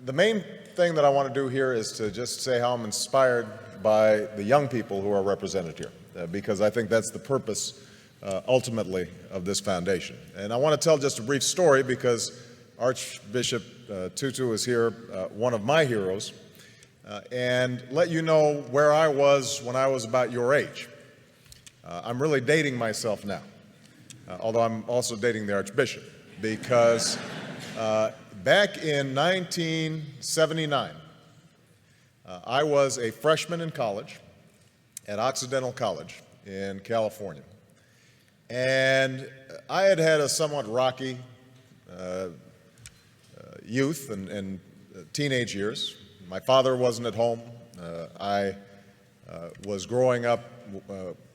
The main thing that I want to do here is to just say how I'm inspired by the young people who are represented here, because I think that's the purpose ultimately of this foundation. And I want to tell just a brief story because Archbishop Tutu is here, one of my heroes, and let you know where I was when I was about your age. I'm really dating myself now, although I'm also dating the Archbishop, because back in 1979, I was a freshman in college at Occidental College in California. And I had had a somewhat rocky youth and teenage years. My father wasn't at home. I was growing up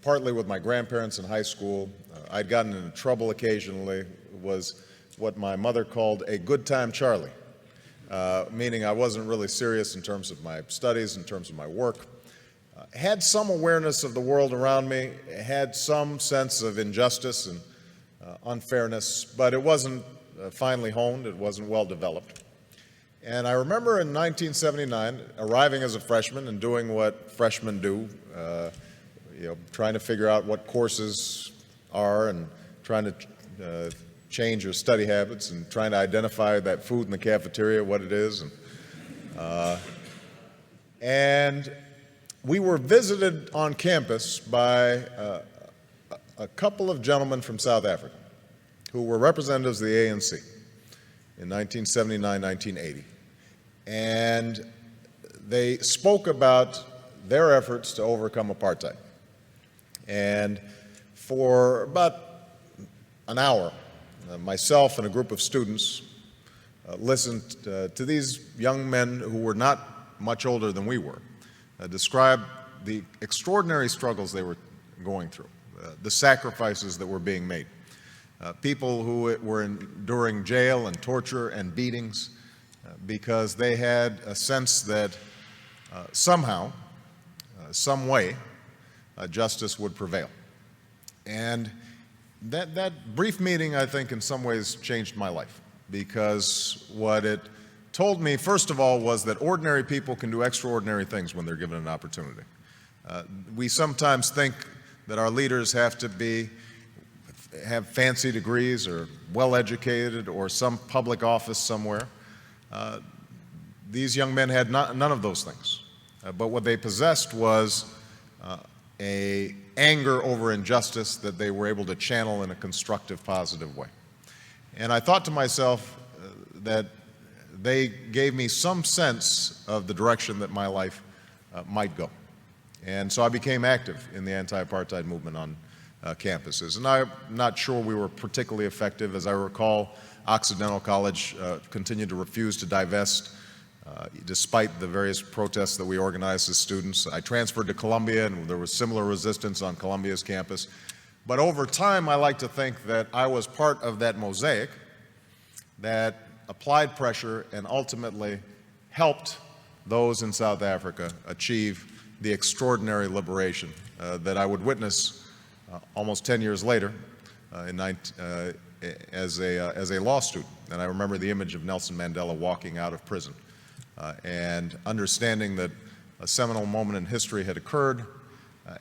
partly with my grandparents in high school. I'd gotten into trouble occasionally, was what my mother called a good time Charlie, meaning I wasn't really serious in terms of my studies, in terms of my work. Had some awareness of the world around me, had some sense of injustice and unfairness, but it wasn't finely honed, it wasn't well developed. And I remember in 1979 arriving as a freshman and doing what freshmen do, trying to figure out what courses are and trying to change your study habits and trying to identify that food in the cafeteria, what it is. And we were visited on campus by a couple of gentlemen from South Africa who were representatives of the ANC in 1979, 1980. And they spoke about their efforts to overcome apartheid. And for about an hour, myself and a group of students listened to these young men who were not much older than we were describe the extraordinary struggles they were going through, the sacrifices that were being made, people who were enduring jail and torture and beatings because they had a sense that somehow, some way, justice would prevail. And that brief meeting, I think, in some ways changed my life, because what it told me, first of all, was that ordinary people can do extraordinary things when they're given an opportunity. We sometimes think that our leaders have to have fancy degrees or well-educated or some public office somewhere. These young men had none of those things. But what they possessed was a anger over injustice that they were able to channel in a constructive, positive way. And I thought to myself that they gave me some sense of the direction that my life might go. And so I became active in the anti-apartheid movement on campuses. And I'm not sure we were particularly effective. As I recall, Occidental College continued to refuse to divest despite the various protests that we organized as students. I transferred to Columbia, and there was similar resistance on Columbia's campus. But over time, I like to think that I was part of that mosaic that applied pressure and ultimately helped those in South Africa achieve the extraordinary liberation that I would witness almost 10 years later as a law student. And I remember the image of Nelson Mandela walking out of prison and understanding that a seminal moment in history had occurred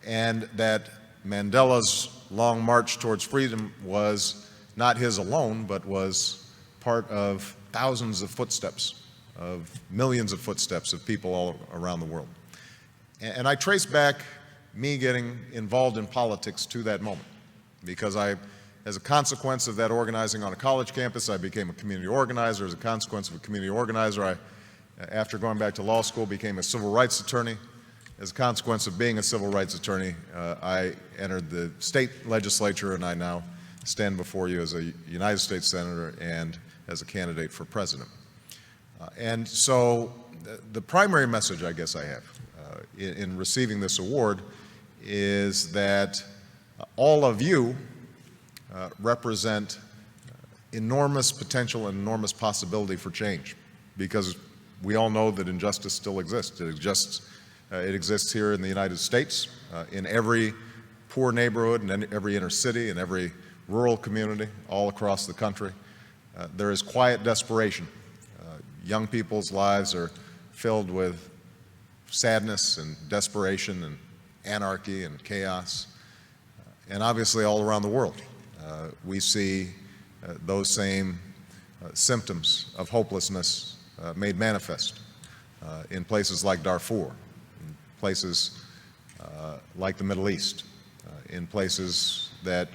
and that Mandela's long march towards freedom was not his alone, but was part of thousands of footsteps, of millions of footsteps of people all around the world. And I trace back me getting involved in politics to that moment, because as a consequence of that organizing on a college campus, I became a community organizer. As a consequence of a community organizer, after going back to law school, became a civil rights attorney. As a consequence of being a civil rights attorney, I entered the state legislature, and I now stand before you as a United States Senator and as a candidate for president. And so the primary message I guess I have in receiving this award is that all of you represent enormous potential and enormous possibility for change, because we all know that injustice still exists. It exists here in the United States, in every poor neighborhood, and in every inner city, and every rural community all across the country. There is quiet desperation. young people's lives are filled with sadness and desperation and anarchy and chaos. And obviously all around the world, we see those same symptoms of hopelessness made manifest in places like Darfur, in places like the Middle East, in places that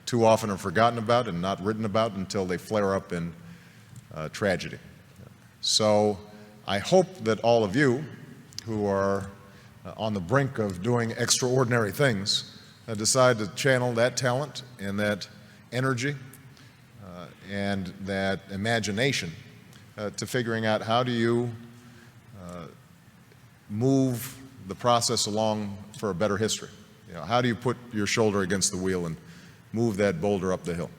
too often are forgotten about and not written about until they flare up in tragedy. So I hope that all of you who are on the brink of doing extraordinary things decide to channel that talent and that energy and that imagination to figuring out how do you move the process along for a better history. You know, how do you put your shoulder against the wheel and move that boulder up the hill?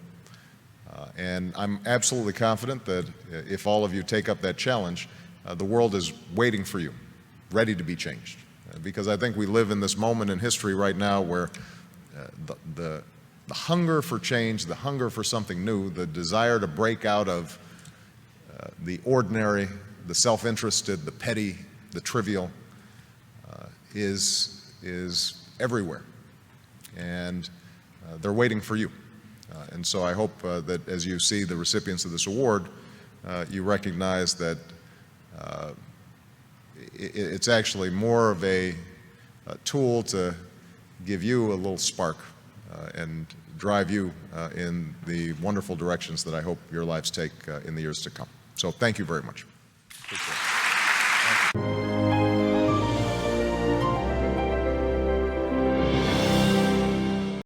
And I'm absolutely confident that if all of you take up that challenge, the world is waiting for you, ready to be changed. Because I think we live in this moment in history right now where the hunger for change, the hunger for something new, the desire to break out of the ordinary, the self-interested, the petty, the trivial, is everywhere. And they're waiting for you. And so I hope that as you see the recipients of this award, you recognize that it's actually more of a tool to give you a little spark and drive you in the wonderful directions that I hope your lives take in the years to come. So thank you very much. Appreciate it. Thank you.